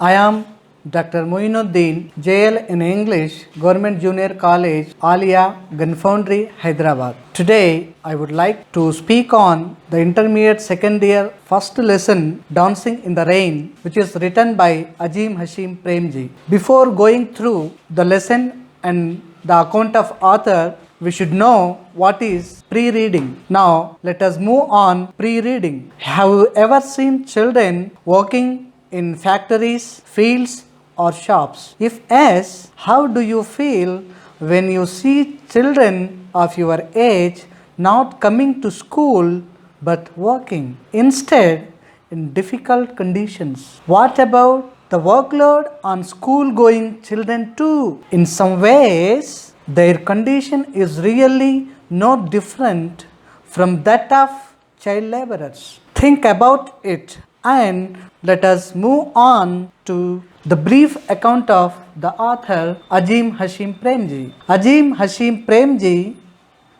I am Dr. Moinuddin, JL in English, Government Junior College, Alia, Gunfoundry, Hyderabad. Today, I would like to speak on the intermediate second year first lesson, Dancing in the Rain, which is written by Azim Hashim Premji. Before going through the lesson and the account of author, we should know what is pre-reading. Now, let us move on pre-reading. Have you ever seen children working in factories, fields, or shops? If yes, how do you feel when you see children of your age not coming to school but working instead in difficult conditions? What about the workload on school going children too? In some ways, their condition is really no different from that of child laborers. Think about it and let us move on to the brief account of the author Azim Hashim Premji. Azim Hashim Premji,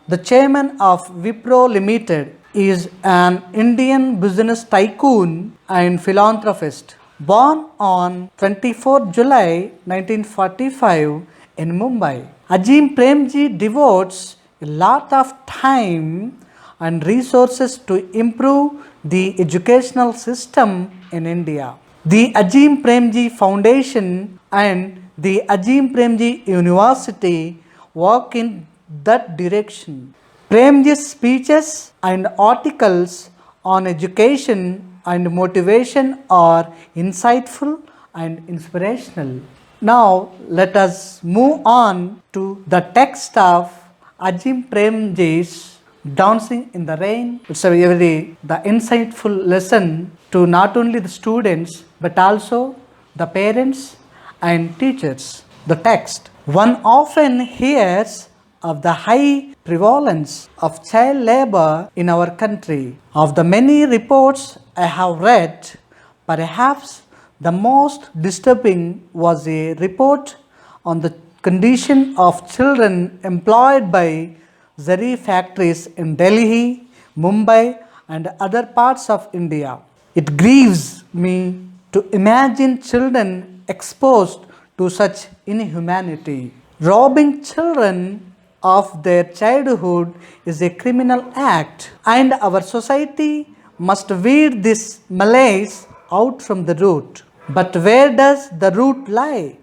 the chairman of Wipro Limited, is an Indian business tycoon and philanthropist. Born on 24 July 1945 in Mumbai, Azim Premji devotes a lot of time and resources to improve the educational system in India. The Azim Premji Foundation and the Azim Premji University work in that direction. Premji's speeches and articles on education and motivation are insightful and inspirational. Now let us move on to the text of Azim Premji's Dancing in the Rain. It's a very insightful lesson to not only the students but also the parents and teachers. The text. One often hears of the high prevalence of child labor in our country. Of the many reports I have read, perhaps the most disturbing was a report on the condition of children employed by zari factories in Delhi, Mumbai, and other parts of India. It grieves me to imagine children exposed to such inhumanity. Robbing children of their childhood is a criminal act, and our society must weed this malaise out from the root. But where does the root lie?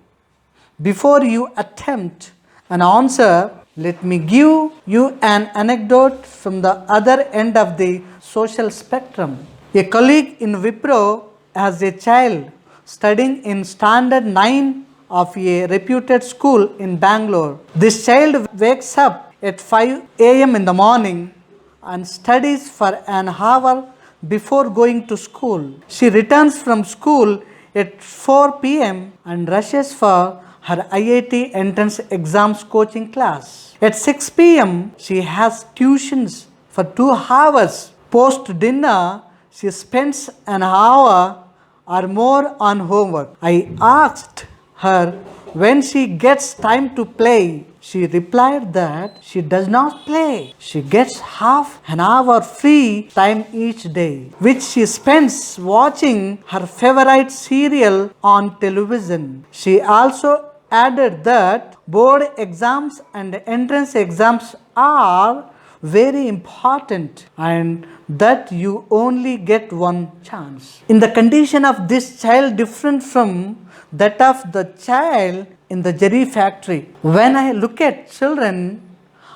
Before you attempt an answer, let me give you an anecdote from the other end of the social spectrum. A colleague in Wipro has a child studying in Standard 9 of a reputed school in Bangalore. This child wakes up at 5 a.m. in the morning and studies for an hour before going to school. She returns from school at 4 p.m. and rushes for her IIT entrance exams coaching class. At 6 p.m., she has tuitions for 2 hours. Post dinner, she spends an hour or more on homework. I asked her when she gets time to play. She replied that she does not play. She gets half an hour free time each day, which she spends watching her favorite serial on television. She also added that board exams and entrance exams are very important and that you only get one chance. In the condition of this child different from that of the child in the zari factory, when I look at children,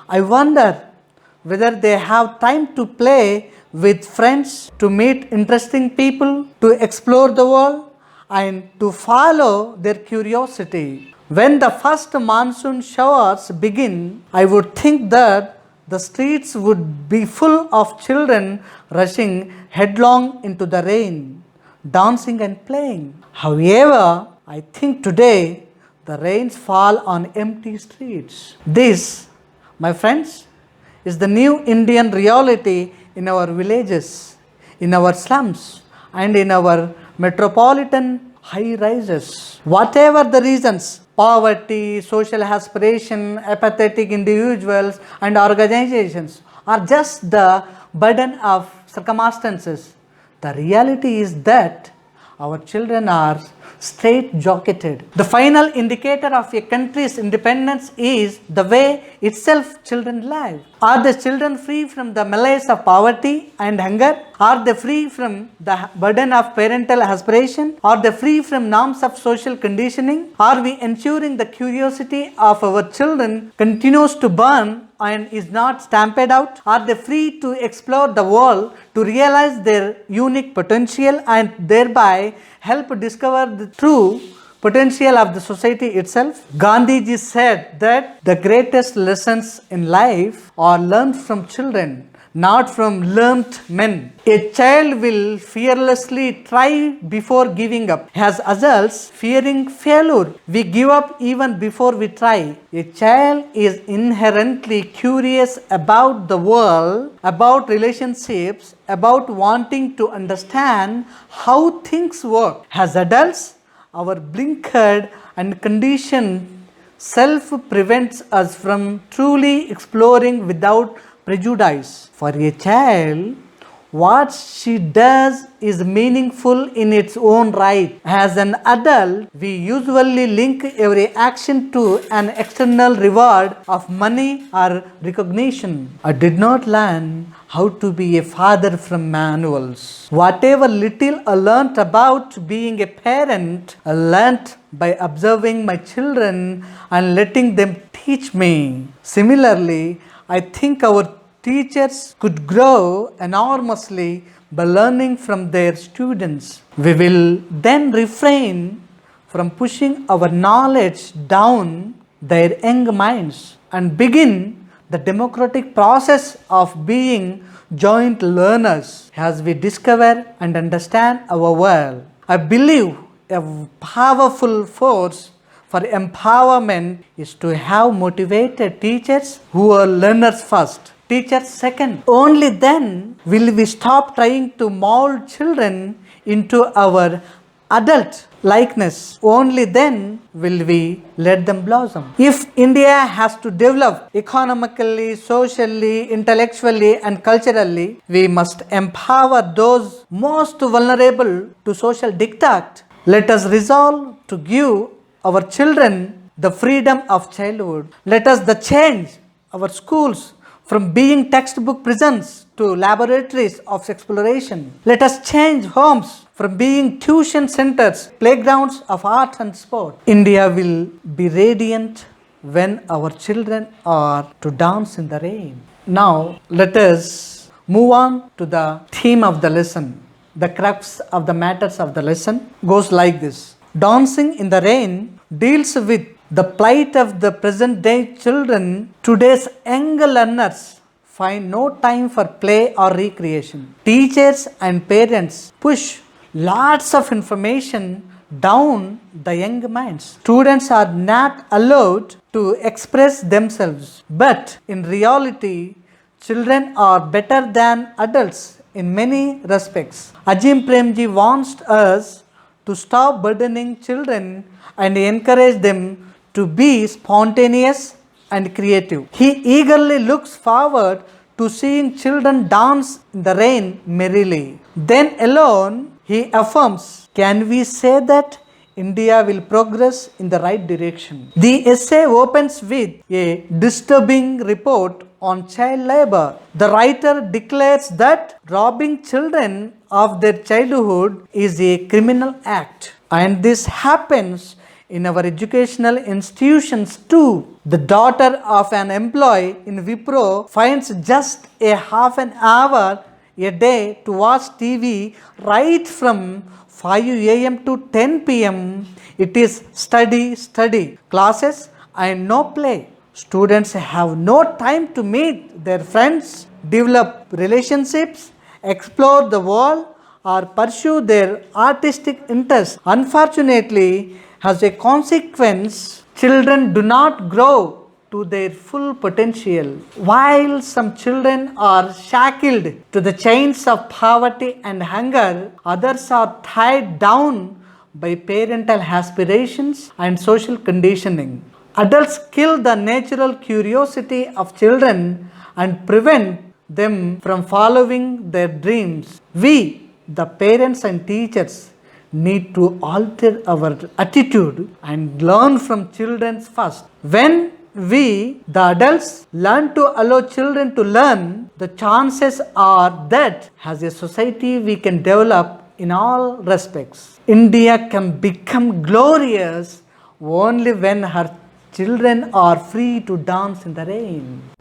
I wonder whether they have time to play with friends, to meet interesting people, to explore the world, and to follow their curiosity. When the first monsoon showers begin, I would think that the streets would be full of children rushing headlong into the rain, dancing and playing. However, I think today the rains fall on empty streets. This, my friends, is the new Indian reality in our villages, in our slums, and in our metropolitan high rises. Whatever the reasons, poverty, social aspiration, apathetic individuals and organizations are just the burden of circumstances. The reality is that our children are straight-jacketed. The final indicator of a country's independence is the way itself children live. Are the children free from the malaise of poverty and hunger? Are they free from the burden of parental aspiration? Are they free from norms of social conditioning? Are we ensuring the curiosity of our children continues to burn and is not stamped out? Are they free to explore the world, to realize their unique potential and thereby help discover the true potential of the society itself? Gandhiji said that the greatest lessons in life are learned from children, not from learned men. A child will fearlessly try before giving up. As adults, fearing failure, we give up even before we try. A child is inherently curious about the world, about relationships, about wanting to understand how things work. As adults, our blinkered and conditioned self prevents us from truly exploring without prejudice. For a child, what she does is meaningful in its own right. As an adult, we usually link every action to an external reward of money or recognition. I did not learn how to be a father from manuals. Whatever little I learnt about being a parent, I learnt by observing my children and letting them teach me. Similarly, I think our teachers could grow enormously by learning from their students. We will then refrain from pushing our knowledge down their young minds and begin the democratic process of being joint learners as we discover and understand our world. I believe a powerful force for empowerment is to have motivated teachers who are learners first, teachers second. Only then will we stop trying to mold children into our adult likeness. Only then will we let them blossom. If India has to develop economically, socially, intellectually and culturally, we must empower those most vulnerable to social diktat. Let us resolve to give our children the freedom of childhood. Let us change our schools from being textbook prisons to laboratories of exploration. Let us change homes from being tuition centers, playgrounds of art and sport. India will be radiant when our children are to dance in the rain. Now, let us move on to the theme of the lesson. The crux of the matters of the lesson goes like this. Dancing in the Rain deals with the plight of the present day children. Today's young learners find no time for play or recreation. Teachers and parents push lots of information down the young minds. Students are not allowed to express themselves, but in reality, children are better than adults in many respects. Ajim Premji wants us to stop burdening children and encourage them to be spontaneous and creative. He eagerly looks forward to seeing children dance in the rain merrily. Then alone, he affirms, can we say that India will progress in the right direction? The essay opens with a disturbing report on child labor. The writer declares that robbing children of their childhood is a criminal act, and this happens in our educational institutions too. The daughter of an employee in Wipro finds just a half an hour a day to watch TV right from 5 a.m. to 10 p.m. It is study classes and no play. Students have no time to meet their friends, develop relationships, explore the world, or pursue their artistic interests. Unfortunately, as a consequence, children do not grow to their full potential. While some children are shackled to the chains of poverty and hunger, others are tied down by parental aspirations and social conditioning. Adults kill the natural curiosity of children and prevent them from following their dreams. We, the parents and teachers, need to alter our attitude and learn from children first. When we, the adults, learn to allow children to learn, the chances are that as a society we can develop in all respects. India can become glorious only when her children are free to dance in the rain.